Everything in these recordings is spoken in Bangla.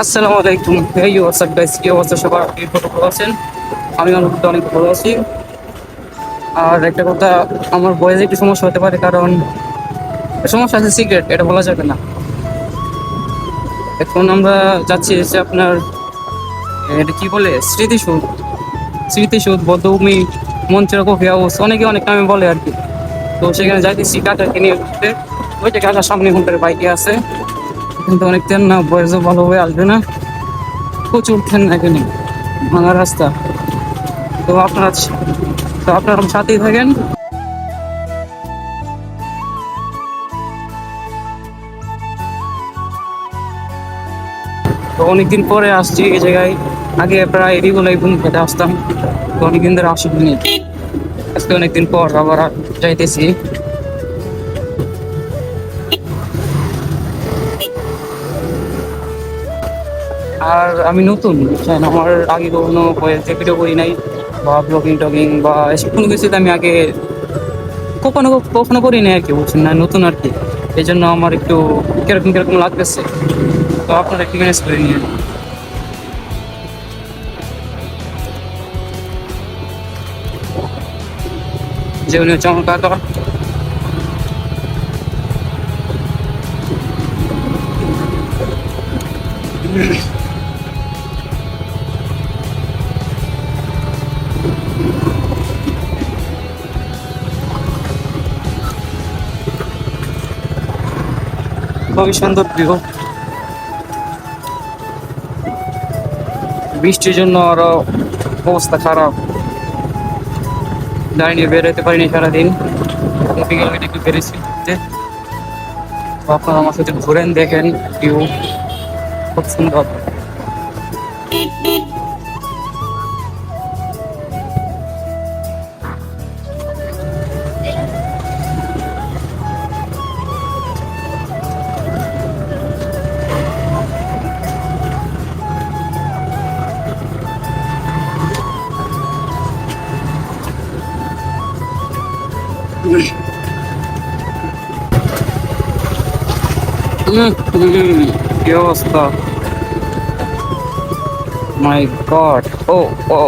আসসালামু আলাইকুম। এই হোয়াটসঅ্যাপ গাইস, কি অবস্থা সবার? আপনি ভালো আছেন? আমি আমার অনেক ভালো আছি। আর একটা কথা, আমার বয়সে একটু সমস্যা হতে পারে, কারণ সমস্যা আছে সিগারেট, এটা বলা যাবে না। এখন আমরা যাচ্ছি এসে আপনার এটা কি বলে, স্মৃতিসৌধ। স্মৃতিসৌধ, বধ্যভূমি, মঞ্চের কফি হাউস, অনেকে অনেক নামে বলে আর কি। তো সেখানে যাইতেছি কাকাকে নিয়ে ঘুরতে। ওই যে কাকার সামনে ঘন্টার বাইকে আছে, কিন্তু অনেক তেল না, বয়সও ভালোভাবে আসবে না, প্রচুর ঠেন এখানে, ভাঙা রাস্তা। তো আপনারা সাথেই থাকেন। তো অনেকদিন পরে আসছি এই জায়গায়। আগে প্রায় রেগুলার ঘুম খেতে আসতাম, তো অনেকদিন ধরে আসিনি। আজকে অনেকদিন পর আবার যাইতেছি। আর আমি নতুন, বুঝছেন, আমার আগে কখনো যে ভিডিও করি নাই, বা ব্লগিং টগিং বা এসব কোনো কিছুতে আমি আগে কখনো কখনো করি নাই আর কি, বুঝছেন না, নতুন আর কি। এই জন্য আমার একটু কিরকম কিরকম লাগতেছে। তো আপনারা এক্সপিরিয়েন্স করে নিয়ে যে উনি হচ্ছে আমার কাকা। খুবই সুন্দর ভিউ। বৃষ্টির জন্য আরো অবস্থা খারাপ, দাঁড়িয়ে বেরোতে পারিনি সারাদিন। বিকেল একটু বেরিয়েছি ঘুরতে। তো আপনারা আমার সাথে ঘুরেন, দেখেন ভিউ খুব সুন্দর। কি অবস্থা! মাই গড! ও ও,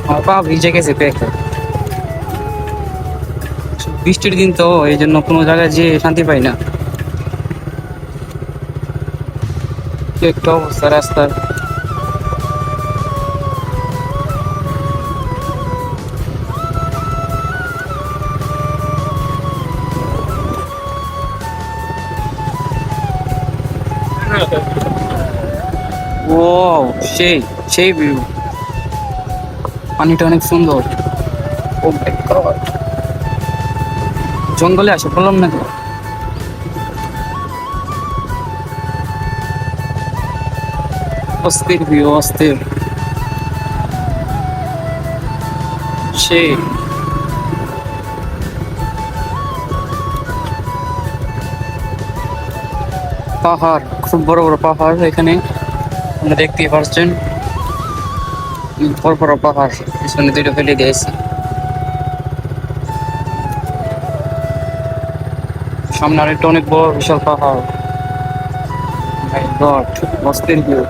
আমার পা ভিজে গেছে দেখে। বৃষ্টির দিন তো, এই জন্য কোনো জায়গায় যেয়ে শান্তি পাই না। কি একটা অবস্থা রাস্তার! ও, সেই সেই ভিউ, পানিটা অনেক সুন্দর। ও মাই গড! জঙ্গলে আসে বললাম না তো। অস্থির ভিউ, অস্থির, সেই। পাহাড়, খুব বড় বড় পাহাড় এখানে, আপনারা দেখতেই পাচ্ছেন। বড় বড় পাহাড়, পিছনে দুটো ফেলে দিয়েছি। সামনে আরেকটা অনেক বড় বিশাল পাহাড়। মাই গড, অস্থির ভিউ।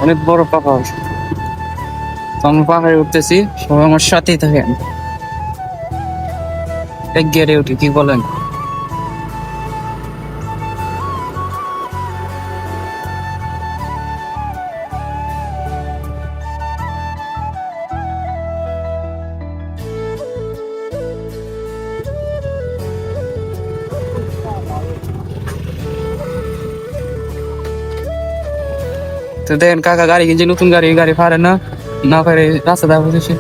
অনেক বড় পাহাড়। তো আমরা পাহাড়ে উঠতেছি, সবাই আমার সাথেই থাকেন। এক গিয়ারে উঠি, কি বলেন? তো দেখেন কাকা গাড়ি কিনছে, নতুন গাড়ি, গাড়ি পারে না, না পারে রাস্তা দেখা বসেছে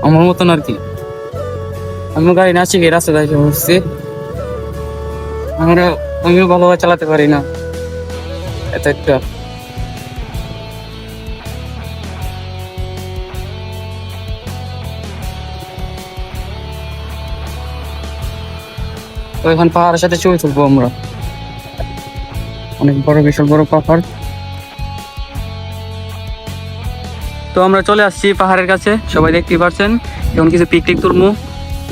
আমার মতন আর কি। আমিও গাড়ি না শিখে রাস্তা দেখা বসছি। আমরা, আমিও ভালোভাবে চালাতে পারি না, এত একটা। তো এখানে পাহাড়ের সাথে ছবি তুলবো আমরা। অনেক বড়, বিশাল বড় পাহাড়। তো আমরা চলে আসছি পাহাড়ের কাছে, সবাই দেখতেই পাচ্ছেন। এখন কিছু পিকনিক তুলবো।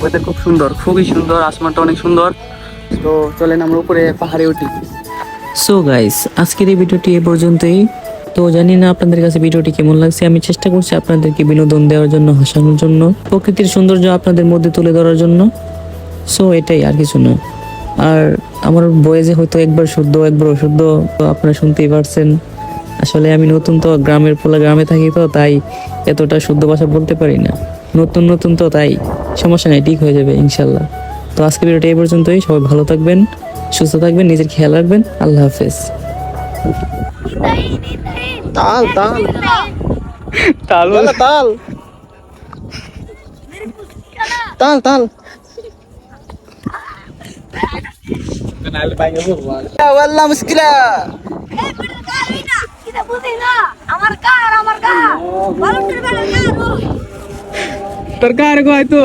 ওয়েদার খুব সুন্দর, খুবই সুন্দর, আসমানটা অনেক সুন্দর। তো চলেন আমরা উপরে পাহাড়ে উঠি। সো গাইস, আজকের এই ভিডিওটি এ পর্যন্তই। তো জানি না আপনাদের কাছে ভিডিওটি কেমন লাগছে। আমি চেষ্টা করছি আপনাদেরকে বিনোদন দেওয়ার জন্য, হাসানোর জন্য, প্রকৃতির সৌন্দর্য আপনাদের মধ্যে তুলে ধরার জন্য। সো এটাই, আর কিছু না। আর আমার বয়েজে হয়তো একবার শুদ্ধ একবার অশুদ্ধ, তো আপনারা শুনতেই পারছেন। আসলে আমি নতুন তো, গ্রামের পোলা, গ্রামে থাকি, তো তাই এতটা শুদ্ধ ভাষা বলতে পারি না। নতুন নতুন তো, তাই সমস্যা নেই, ঠিক হয়ে যাবে ইনশাল্লাহ। তো আজকে ভিডিওটা এই পর্যন্তই। সবাই ভালো থাকবেন, সুস্থ থাকবেন, নিজের খেয়াল রাখবেন। আল্লাহ হাফেজ। ताल ताल তাল يلا ताल ताल ताल والله مشكلة kita putih na, amar kar, baru terbalik kar. তোর কার গো হয়তো